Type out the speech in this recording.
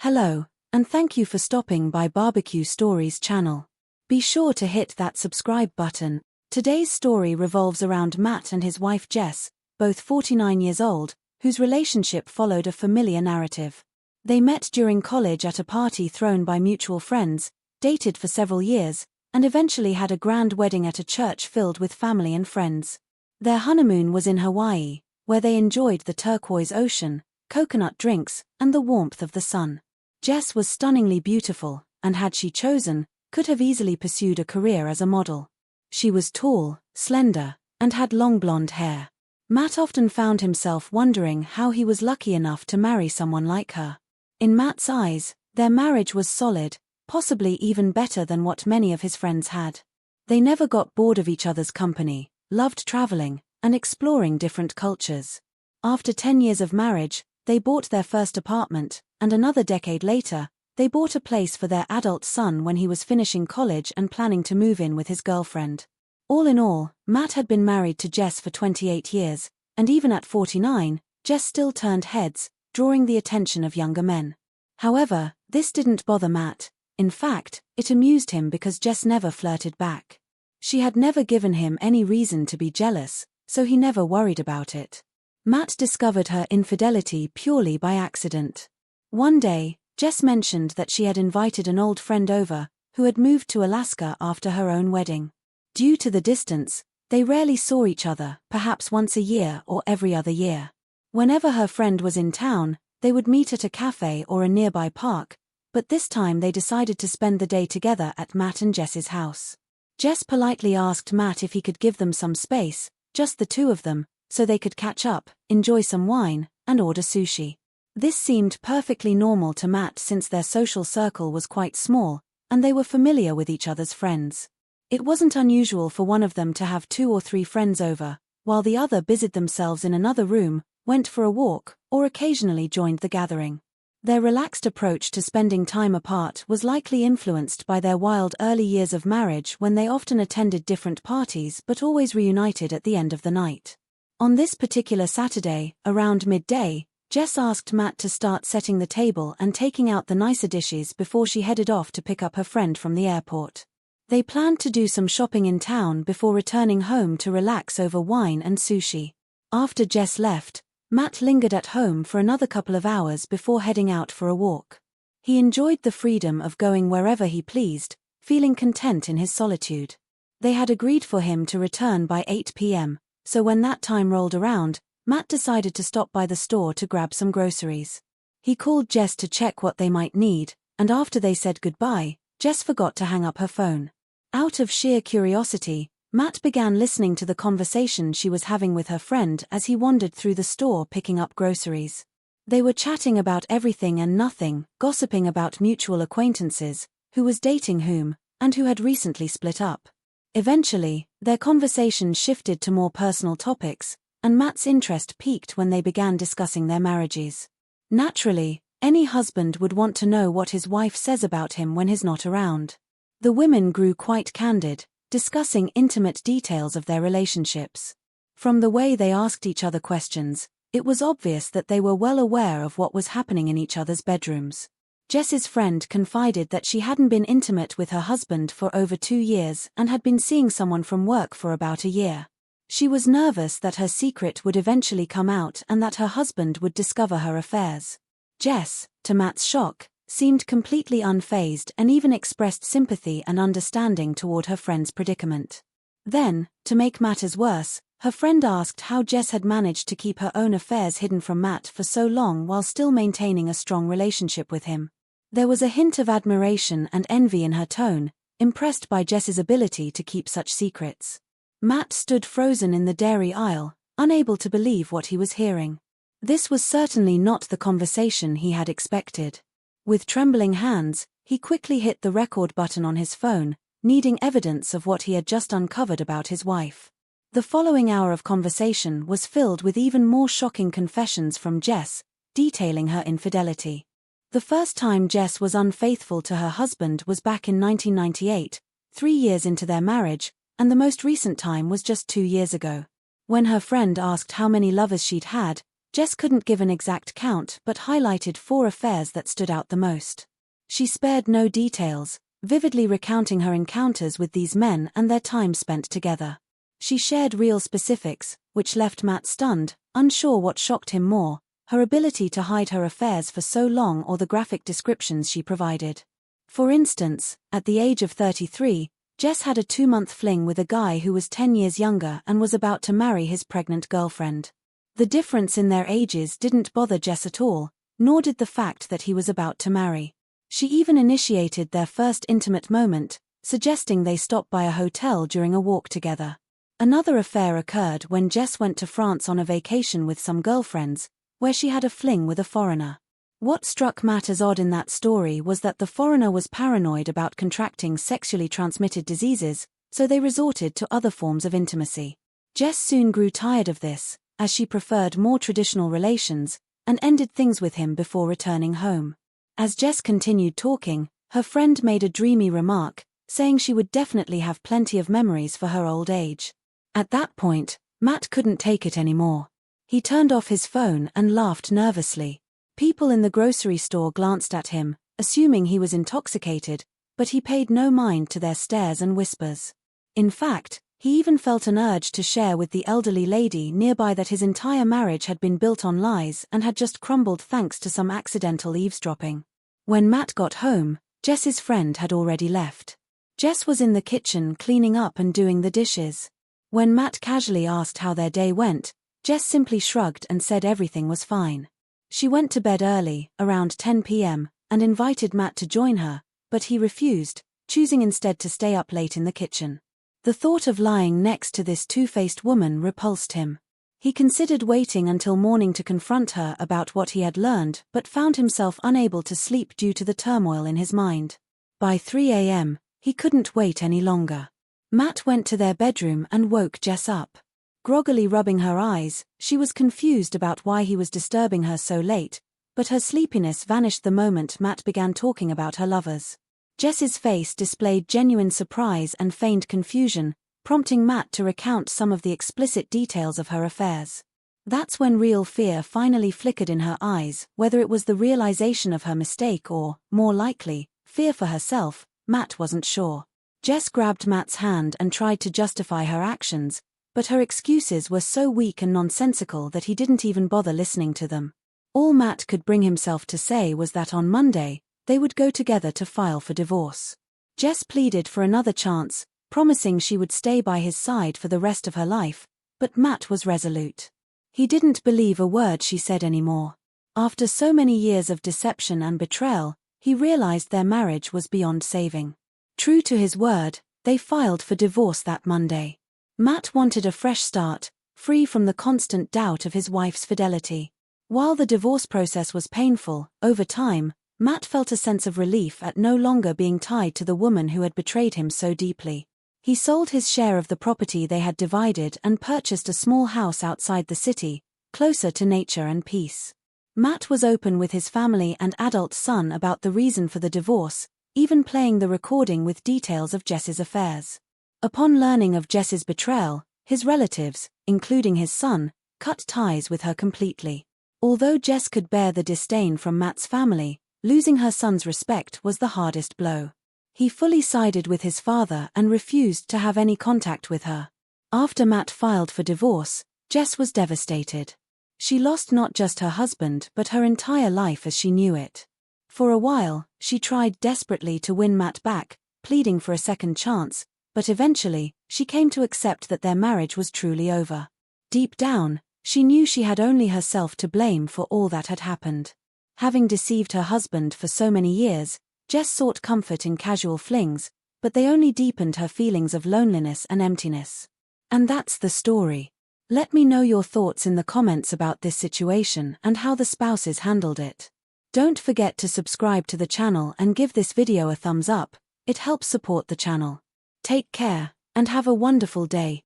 Hello, and thank you for stopping by Barbecue Stories channel. Be sure to hit that subscribe button. Today's story revolves around Matt and his wife Jess, both 49 years old, whose relationship followed a familiar narrative. They met during college at a party thrown by mutual friends, dated for several years, and eventually had a grand wedding at a church filled with family and friends. Their honeymoon was in Hawaii, where they enjoyed the turquoise ocean, coconut drinks, and the warmth of the sun. Jess was stunningly beautiful, and had she chosen, could have easily pursued a career as a model. She was tall, slender, and had long blonde hair. Matt often found himself wondering how he was lucky enough to marry someone like her. In Matt's eyes, their marriage was solid, possibly even better than what many of his friends had. They never got bored of each other's company, loved traveling, and exploring different cultures. After 10 years of marriage, they bought their first apartment, and another decade later, they bought a place for their adult son when he was finishing college and planning to move in with his girlfriend. All in all, Matt had been married to Jess for 28 years, and even at 49, Jess still turned heads, drawing the attention of younger men. However, this didn't bother Matt. In fact, it amused him because Jess never flirted back. She had never given him any reason to be jealous, so he never worried about it. Matt discovered her infidelity purely by accident. One day, Jess mentioned that she had invited an old friend over, who had moved to Alaska after her own wedding. Due to the distance, they rarely saw each other, perhaps once a year or every other year. Whenever her friend was in town, they would meet at a cafe or a nearby park, but this time they decided to spend the day together at Matt and Jess's house. Jess politely asked Matt if he could give them some space, just the two of them, so they could catch up, enjoy some wine, and order sushi. This seemed perfectly normal to Matt since their social circle was quite small, and they were familiar with each other's friends. It wasn't unusual for one of them to have 2 or 3 friends over, while the other busied themselves in another room, went for a walk, or occasionally joined the gathering. Their relaxed approach to spending time apart was likely influenced by their wild early years of marriage when they often attended different parties but always reunited at the end of the night. On this particular Saturday, around midday, Jess asked Matt to start setting the table and taking out the nicer dishes before she headed off to pick up her friend from the airport. They planned to do some shopping in town before returning home to relax over wine and sushi. After Jess left, Matt lingered at home for another couple of hours before heading out for a walk. He enjoyed the freedom of going wherever he pleased, feeling content in his solitude. They had agreed for him to return by 8 p.m., so when that time rolled around, Matt decided to stop by the store to grab some groceries. He called Jess to check what they might need, and after they said goodbye, Jess forgot to hang up her phone. Out of sheer curiosity, Matt began listening to the conversation she was having with her friend as he wandered through the store picking up groceries. They were chatting about everything and nothing, gossiping about mutual acquaintances, who was dating whom, and who had recently split up. Eventually, their conversation shifted to more personal topics, and Matt's interest peaked when they began discussing their marriages. Naturally, any husband would want to know what his wife says about him when he's not around. The women grew quite candid, discussing intimate details of their relationships. From the way they asked each other questions, it was obvious that they were well aware of what was happening in each other's bedrooms. Jess's friend confided that she hadn't been intimate with her husband for over 2 years and had been seeing someone from work for about a year. She was nervous that her secret would eventually come out and that her husband would discover her affairs. Jess, to Matt's shock, seemed completely unfazed and even expressed sympathy and understanding toward her friend's predicament. Then, to make matters worse, her friend asked how Jess had managed to keep her own affairs hidden from Matt for so long while still maintaining a strong relationship with him. There was a hint of admiration and envy in her tone, impressed by Jess's ability to keep such secrets. Matt stood frozen in the dairy aisle, unable to believe what he was hearing. This was certainly not the conversation he had expected. With trembling hands, he quickly hit the record button on his phone, needing evidence of what he had just uncovered about his wife. The following hour of conversation was filled with even more shocking confessions from Jess, detailing her infidelity. The first time Jess was unfaithful to her husband was back in 1998, 3 years into their marriage, and the most recent time was just 2 years ago. When her friend asked how many lovers she'd had, Jess couldn't give an exact count but highlighted 4 affairs that stood out the most. She spared no details, vividly recounting her encounters with these men and their time spent together. She shared real specifics, which left Matt stunned, unsure what shocked him more, her ability to hide her affairs for so long or the graphic descriptions she provided. For instance, at the age of 33, Jess had a 2-month fling with a guy who was 10 years younger and was about to marry his pregnant girlfriend. The difference in their ages didn't bother Jess at all, nor did the fact that he was about to marry. She even initiated their first intimate moment, suggesting they stop by a hotel during a walk together. Another affair occurred when Jess went to France on a vacation with some girlfriends, where she had a fling with a foreigner. What struck Matt as odd in that story was that the foreigner was paranoid about contracting sexually transmitted diseases, so they resorted to other forms of intimacy. Jess soon grew tired of this, as she preferred more traditional relations, and ended things with him before returning home. As Jess continued talking, her friend made a dreamy remark, saying she would definitely have plenty of memories for her old age. At that point, Matt couldn't take it anymore. He turned off his phone and laughed nervously. People in the grocery store glanced at him, assuming he was intoxicated, but he paid no mind to their stares and whispers. In fact, he even felt an urge to share with the elderly lady nearby that his entire marriage had been built on lies and had just crumbled thanks to some accidental eavesdropping. When Matt got home, Jess's friend had already left. Jess was in the kitchen cleaning up and doing the dishes. When Matt casually asked how their day went, Jess simply shrugged and said everything was fine. She went to bed early, around 10 p.m., and invited Matt to join her, but he refused, choosing instead to stay up late in the kitchen. The thought of lying next to this two-faced woman repulsed him. He considered waiting until morning to confront her about what he had learned but found himself unable to sleep due to the turmoil in his mind. By 3 a.m., he couldn't wait any longer. Matt went to their bedroom and woke Jess up. Groggily rubbing her eyes, she was confused about why he was disturbing her so late, but her sleepiness vanished the moment Matt began talking about her lovers. Jess's face displayed genuine surprise and feigned confusion, prompting Matt to recount some of the explicit details of her affairs. That's when real fear finally flickered in her eyes, whether it was the realization of her mistake or, more likely, fear for herself. Matt wasn't sure. Jess grabbed Matt's hand and tried to justify her actions, but her excuses were so weak and nonsensical that he didn't even bother listening to them. All Matt could bring himself to say was that on Monday, they would go together to file for divorce. Jess pleaded for another chance, promising she would stay by his side for the rest of her life, but Matt was resolute. He didn't believe a word she said anymore. After so many years of deception and betrayal, he realized their marriage was beyond saving. True to his word, they filed for divorce that Monday. Matt wanted a fresh start, free from the constant doubt of his wife's fidelity. While the divorce process was painful, over time, Matt felt a sense of relief at no longer being tied to the woman who had betrayed him so deeply. He sold his share of the property they had divided and purchased a small house outside the city, closer to nature and peace. Matt was open with his family and adult son about the reason for the divorce, even playing the recording with details of Jess's affairs. Upon learning of Jess's betrayal, his relatives, including his son, cut ties with her completely. Although Jess could bear the disdain from Matt's family, losing her son's respect was the hardest blow. He fully sided with his father and refused to have any contact with her. After Matt filed for divorce, Jess was devastated. She lost not just her husband but her entire life as she knew it. For a while, she tried desperately to win Matt back, pleading for a second chance, but eventually, she came to accept that their marriage was truly over. Deep down, she knew she had only herself to blame for all that had happened. Having deceived her husband for so many years, Jess sought comfort in casual flings, but they only deepened her feelings of loneliness and emptiness. And that's the story. Let me know your thoughts in the comments about this situation and how the spouses handled it. Don't forget to subscribe to the channel and give this video a thumbs up, it helps support the channel. Take care, and have a wonderful day.